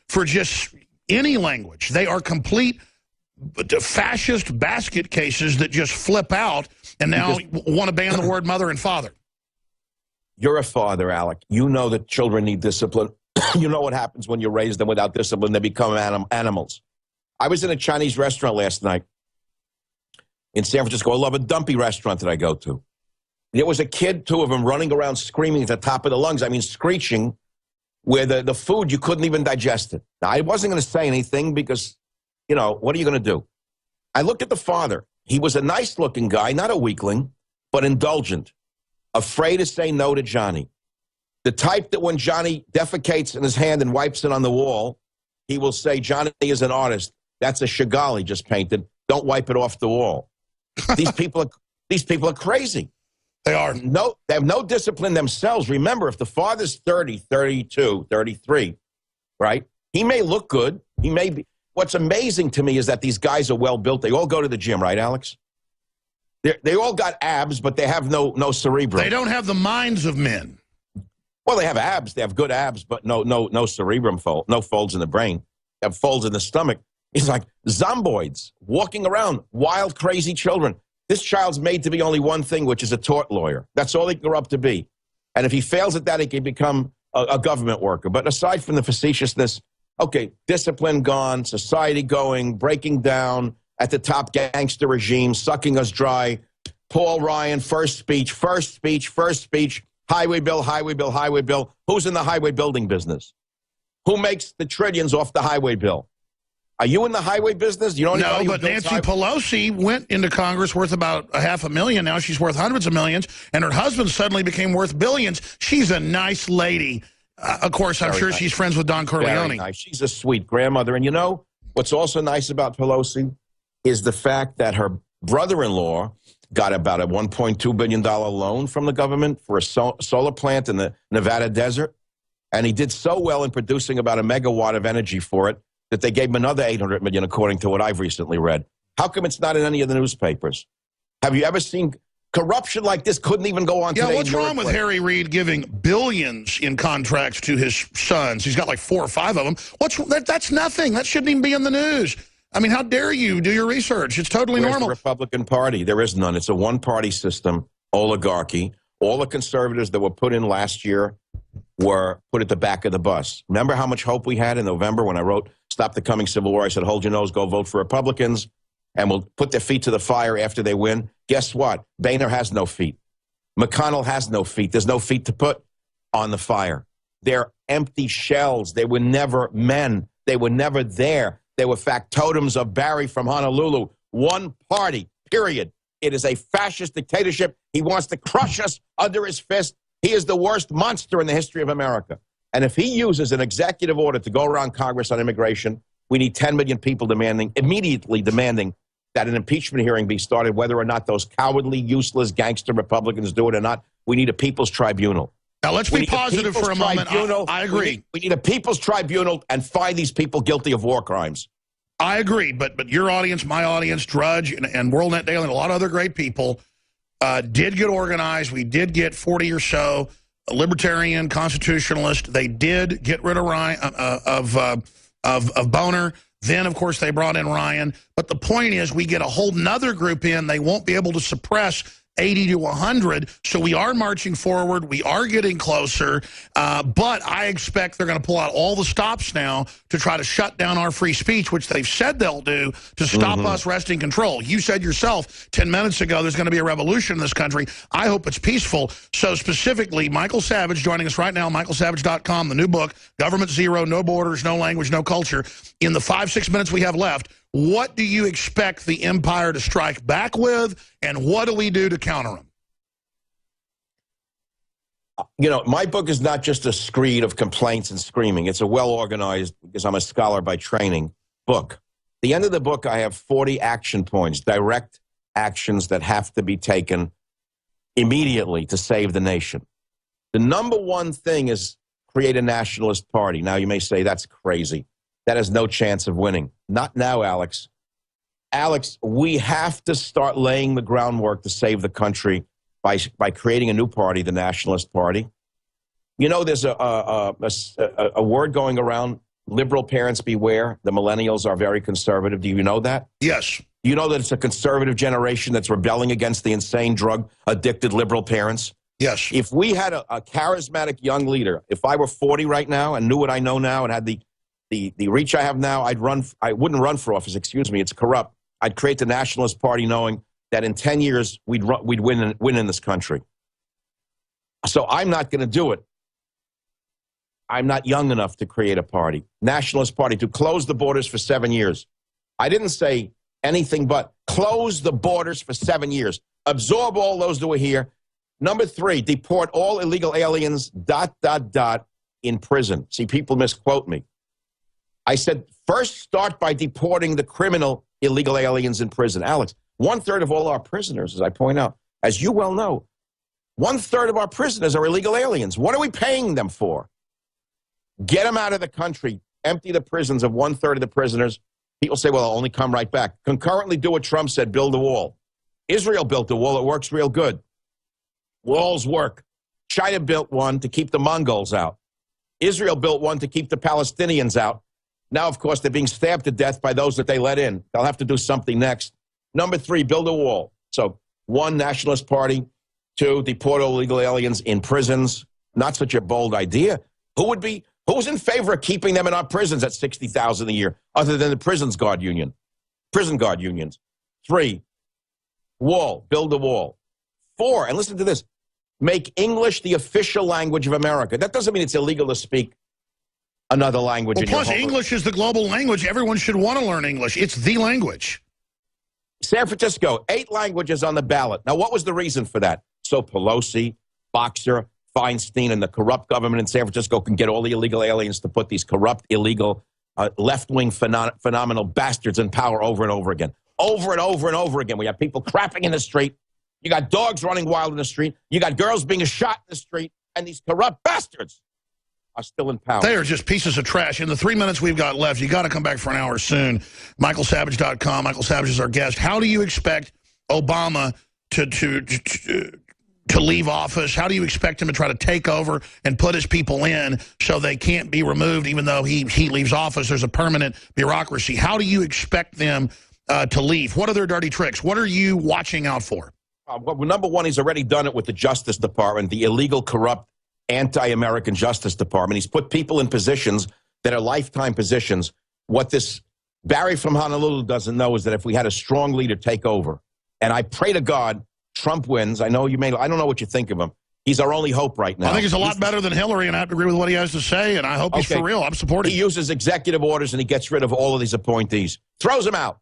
for just any language. They are complete fascist basket cases that just flip out and now want to ban the word mother and father. You're a father, Alec. You know that children need discipline. You know what happens when you raise them without discipline. They become animals. I was in a Chinese restaurant last night in San Francisco. I love a dumpy restaurant that I go to. There was a kid, two of them, running around screaming at the top of the lungs. I mean, screeching, where the food, you couldn't even digest it. Now, I wasn't going to say anything because, you know, what are you going to do? I looked at the father. He was a nice-looking guy, not a weakling, but indulgent, afraid to say no to Johnny. The type that when Johnny defecates in his hand and wipes it on the wall, he will say, Johnny is an artist. That's a Chagall he just painted. Don't wipe it off the wall. These people are crazy. They are. They have no discipline themselves. Remember, if the father's 30, 32, 33, right, he may look good. He may be. What's amazing to me is that these guys are well built. They all go to the gym, right, Alex? They all got abs, but they have no cerebrum. They don't have the minds of men. Well, they have abs. They have good abs, but no cerebrum fold, no folds in the brain. They have folds in the stomach. It's like zomboids walking around, wild, crazy children. This child's made to be only one thing, which is a tort lawyer. That's all he can grow up to be. And if he fails at that, he can become a government worker. But aside from the facetiousness, okay, discipline gone, society going, breaking down, at the top gangster regime, sucking us dry. Paul Ryan, first speech, highway bill, highway bill, highway bill. Who's in the highway building business? Who makes the trillions off the highway bill? Are you in the highway business? You don't know. No, but Nancy Pelosi went into Congress worth about $500,000. Now she's worth hundreds of millions, and her husband suddenly became worth billions. She's a nice lady. Of course, I'm sure she's friends with Don Corleone. Very nice. She's a sweet grandmother. And you know what's also nice about Pelosi is the fact that her brother-in-law got about a $1.2 billion loan from the government for a solar plant in the Nevada desert. And he did so well in producing about 1 megawatt of energy for it that they gave him another $800 million, according to what I've recently read. How come it's not in any of the newspapers? Have you ever seen corruption like this? Couldn't even go on today. Yeah, what's wrong with Harry Reid giving billions in contracts to his sons? He's got like 4 or 5 of them. That's nothing. That shouldn't even be in the news. I mean, how dare you do your research? It's totally normal. The Republican Party? There is none. It's a one-party system, oligarchy. All the conservatives that were put in last year were put at the back of the bus. Remember how much hope we had in November when I wrote Stop the Coming Civil War? I said, hold your nose, go vote for Republicans, and we'll put their feet to the fire after they win. Guess what? Boehner has no feet. McConnell has no feet. There's no feet to put on the fire. They're empty shells. They were never men. They were never there. They were factotums of Barry from Honolulu. One party, period. It is a fascist dictatorship. He wants to crush us under his fist. He is the worst monster in the history of America. And if he uses an executive order to go around Congress on immigration, we need 10 million people immediately demanding that an impeachment hearing be started, whether or not those cowardly, useless gangster Republicans do it or not. We need a people's tribunal. Now, let's be positive for a moment. I agree. We need a people's tribunal and find these people guilty of war crimes. I agree, but your audience, my audience, Drudge, and WorldNet Daily, and a lot of other great people did get organized. We did get 40 or so libertarian constitutionalists. They did get rid of Ryan, of Boehner. Then, of course, they brought in Ryan. But the point is, we get a whole nother group in. They won't be able to suppress 80 to 100. So we are marching forward. We are getting closer. But I expect they're going to pull out all the stops now to try to shut down our free speech, which they've said they'll do to stop us wresting control. You said yourself 10 minutes ago there's going to be a revolution in this country. I hope it's peaceful. So specifically, Michael Savage joining us right now, michaelsavage.com, the new book, Government Zero, No Borders, No Language, No Culture. In the 5-6 minutes we have left, what do you expect the empire to strike back with, and what do we do to counter them? You know, my book is not just a screed of complaints and screaming. It's a well-organized, because I'm a scholar by training, book. At the end of the book, I have 40 action points, direct actions that have to be taken immediately to save the nation. The number one thing is create a nationalist party. Now, you may say, that's crazy. That has no chance of winning. Not now, Alex. Alex, we have to start laying the groundwork to save the country by creating a new party, the Nationalist Party. You know, there's a word going around liberal parents beware. The millennials are very conservative. Do you know that? Yes. You know that it's a conservative generation that's rebelling against the insane drug-addicted liberal parents? Yes. If we had a charismatic young leader, if I were 40 right now and knew what I know now and had the reach I have now, I wouldn't run for office, excuse me, it's corrupt. I'd create the Nationalist Party knowing that in 10 years we'd win in this country. So I'm not going to do it. I'm not young enough to create a party. Nationalist Party, to close the borders for 7 years. I didn't say anything but close the borders for 7 years. Absorb all those that were here. Number 3, deport all illegal aliens, ... in prison. See, people misquote me. I said, first start by deporting the criminal illegal aliens in prison. Alex, 1/3 of all our prisoners, as I point out, as you well know, 1/3 of our prisoners are illegal aliens. What are we paying them for? Get them out of the country. Empty the prisons of 1/3 of the prisoners. People say, well, I'll only come right back. Concurrently do what Trump said, build a wall. Israel built a wall. It works real good. Walls work. China built one to keep the Mongols out. Israel built one to keep the Palestinians out. Now, of course, they're being stabbed to death by those that they let in. They'll have to do something next. Number 3, build a wall. So 1, Nationalist Party. 2, deport all illegal aliens in prisons. Not such a bold idea. Who's in favor of keeping them in our prisons at $60,000 a year, other than the prison guard unions? 3, wall, build a wall. 4, and listen to this, make English the official language of America. That doesn't mean it's illegal to speak another language. Well, in your plus home. English is the global language. Everyone should want to learn English. It's the language. San Francisco, 8 languages on the ballot. Now, what was the reason for that? So Pelosi, Boxer, Feinstein, and the corrupt government in San Francisco can get all the illegal aliens to put these corrupt, illegal, left-wing phenomenal bastards in power over and over again. Over and over and over again. We have people crapping in the street. You got dogs running wild in the street. You got girls being shot in the street. And these corrupt bastards are still in power. They are just pieces of trash. In the 3 minutes we've got left, you got to come back for an hour soon. MichaelSavage.com. Michael Savage is our guest. How do you expect Obama to leave office? How do you expect him to try to take over and put his people in so they can't be removed even though he leaves office? There's a permanent bureaucracy. How do you expect them to leave? What are their dirty tricks? What are you watching out for? Well, number 1, he's already done it with the Justice Department, the illegal, corrupt, anti-American Justice Department. He's put people in positions that are lifetime positions. What this Barry from Honolulu doesn't know is that if we had a strong leader take over, and I pray to God Trump wins. I don't know what you think of him. He's our only hope right now. I think he's a lot better than Hillary, and I have to agree with what he has to say, and I hope he's for real. I'm supporting. He uses executive orders, and he gets rid of all of these appointees. Throws them out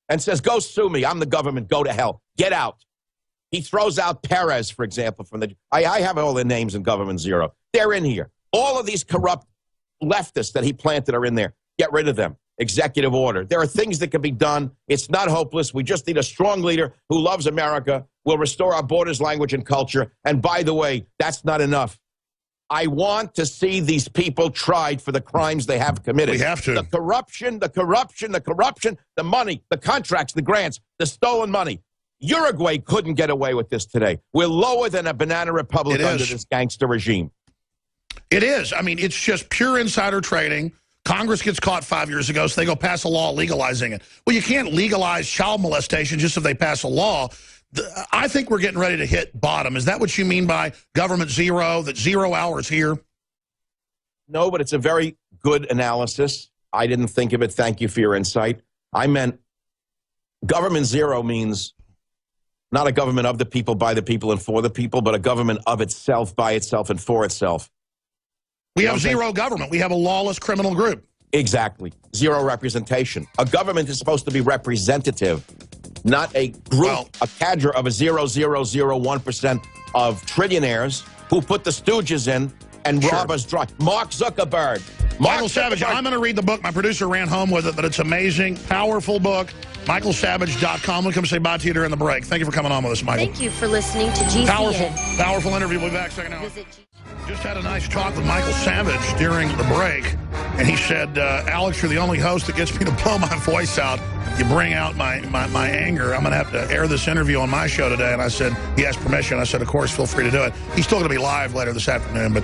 and says, go sue me. I'm the government. Go to hell. Get out. He throws out Perez, for example, from the... I have all the names in Government Zero. They're in here. All of these corrupt leftists that he planted are in there. Get rid of them. Executive order. There are things that can be done. It's not hopeless. We just need a strong leader who loves America, will restore our borders, language, and culture. And by the way, that's not enough. I want to see these people tried for the crimes they have committed. We have to. The corruption, the money, the contracts, the grants, the stolen money. Uruguay couldn't get away with this today. We're lower than a banana republic under this gangster regime. It is. I mean, it's just pure insider trading. Congress gets caught 5 years ago, so they go pass a law legalizing it. Well, you can't legalize child molestation just if they pass a law. I think we're getting ready to hit bottom. Is that what you mean by Government Zero, that 0 hours here? No, but it's a very good analysis. I didn't think of it. Thank you for your insight. I meant Government Zero means not a government of the people, by the people, and for the people, but a government of itself, by itself, and for itself. We have zero government. We have a lawless criminal group. Exactly. Zero representation. A government is supposed to be representative, not a group, a cadre of a 0.001% of trillionaires who put the stooges in and rob us dry. Mark Zuckerberg. Michael Savage, I'm going to read the book. My producer ran home with it, but it's amazing, powerful book. MichaelSavage.com. We'll come say bye to you during the break. Thank you for coming on with us, Michael. Thank you for listening to GCN. Powerful interview. We'll be back second hour. Just had a nice talk with Michael Savage during the break, and he said, Alex, you're the only host that gets me to blow my voice out. You bring out my anger. I'm going to have to air this interview on my show today. And I said, he asked permission. I said, of course, feel free to do it. He's still going to be live later this afternoon, but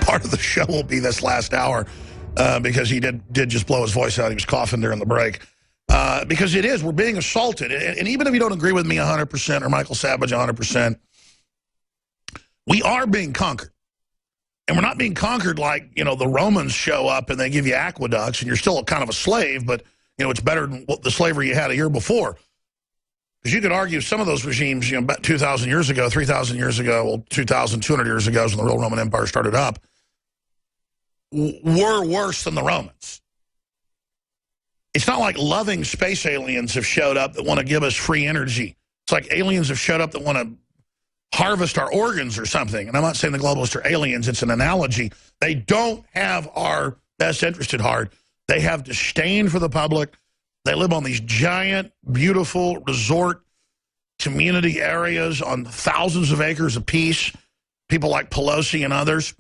part of the show will be this last hour. because he did just blow his voice out. He was coughing during the break. Because it is, we're being assaulted. And even if you don't agree with me 100% or Michael Savage 100%, we are being conquered. And we're not being conquered like, you know, the Romans show up and they give you aqueducts and you're still kind of a slave, but, you know, it's better than the slavery you had a year before. Because you could argue some of those regimes, you know, about 2,000 years ago, 3,000 years ago, well, 2,200 years ago when the real Roman Empire started up, were worse than the Romans. It's not like loving space aliens have showed up that want to give us free energy. It's like aliens have showed up that want to harvest our organs or something. And I'm not saying the globalists are aliens. It's an analogy. They don't have our best interest at heart. They have disdain for the public. They live on these giant, beautiful resort community areas on thousands of acres apiece, people like Pelosi and others.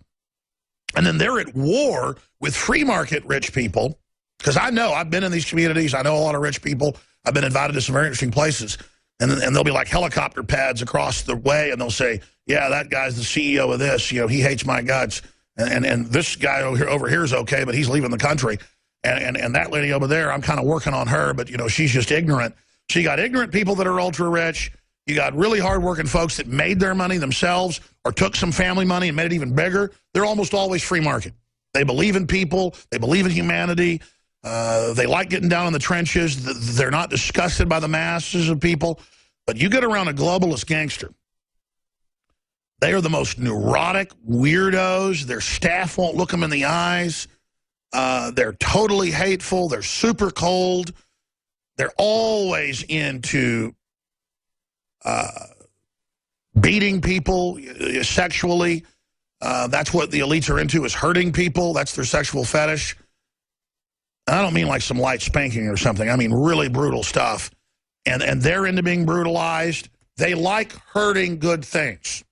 And then they're at war with free market rich people. Because I know, I've been in these communities. I know a lot of rich people. I've been invited to some very interesting places. And there'll be like helicopter pads across the way, and they'll say, yeah, that guy's the CEO of this. You know, he hates my guts. And this guy over here is okay, but he's leaving the country. And that lady over there, I'm kind of working on her, but, you know, she's just ignorant. So you got ignorant people that are ultra-rich. You got really hard-working folks that made their money themselves or took some family money and made it even bigger. They're almost always free market. They believe in people. They believe in humanity. They like getting down in the trenches. They're not disgusted by the masses of people. But you get around a globalist gangster. They are the most neurotic weirdos. Their staff won't look them in the eyes. They're totally hateful. They're super cold. They're always into beating people sexually. That's what the elites are into, is hurting people. That's their sexual fetish. And I don't mean like some light spanking or something. I mean really brutal stuff. And they're into being brutalized. They like hurting good things.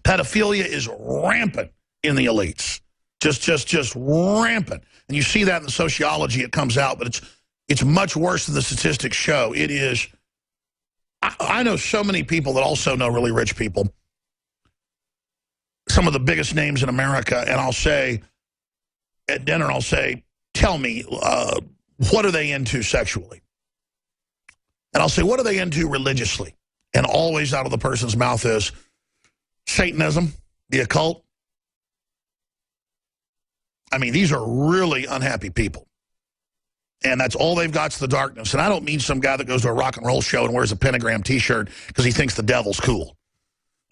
Pedophilia is rampant in the elites. Just rampant. And you see that in the sociology, it comes out, but it's much worse than the statistics show. It is. I know so many people that also know really rich people. Some of the biggest names in America, and I'll say, at dinner, I'll say, tell me, what are they into sexually? And I'll say, what are they into religiously? And always out of the person's mouth is Satanism, the occult. I mean, these are really unhappy people. And that's all they've got's the darkness. And I don't mean some guy that goes to a rock and roll show and wears a pentagram T-shirt because he thinks the devil's cool.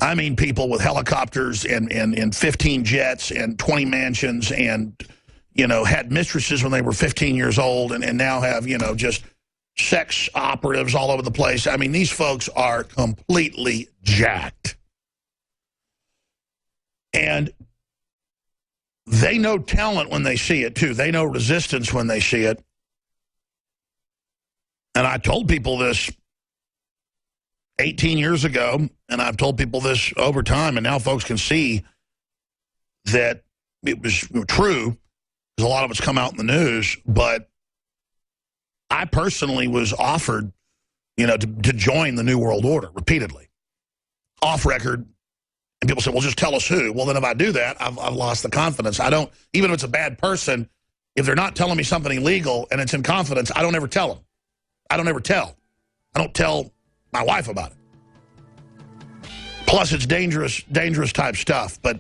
I mean people with helicopters and 15 jets and 20 mansions and, you know, had mistresses when they were 15 years old and now have, you know, just sex operatives all over the place. I mean, these folks are completely jacked. And they know talent when they see it, too. They know resistance when they see it. And I told people this 18 years ago, and I've told people this over time, and now folks can see that it was true, because a lot of it's come out in the news, but I personally was offered, you know, to join the New World Order repeatedly, off record. And people say, well, just tell us who. Well, then if I do that, I've lost the confidence. I don't, even if it's a bad person, if they're not telling me something illegal and it's in confidence, I don't ever tell them. I don't ever tell. I don't tell my wife about it. Plus, it's dangerous type stuff. But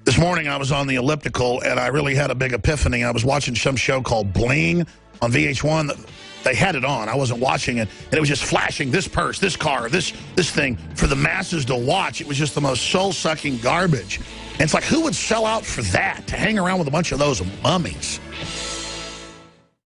this morning I was on the elliptical and I really had a big epiphany. I was watching some show called Bling on VH1. They had it on. I wasn't watching it. And it was just flashing this purse, this car, this thing for the masses to watch. It was just the most soul-sucking garbage. And it's like, who would sell out for that, to hang around with a bunch of those mummies?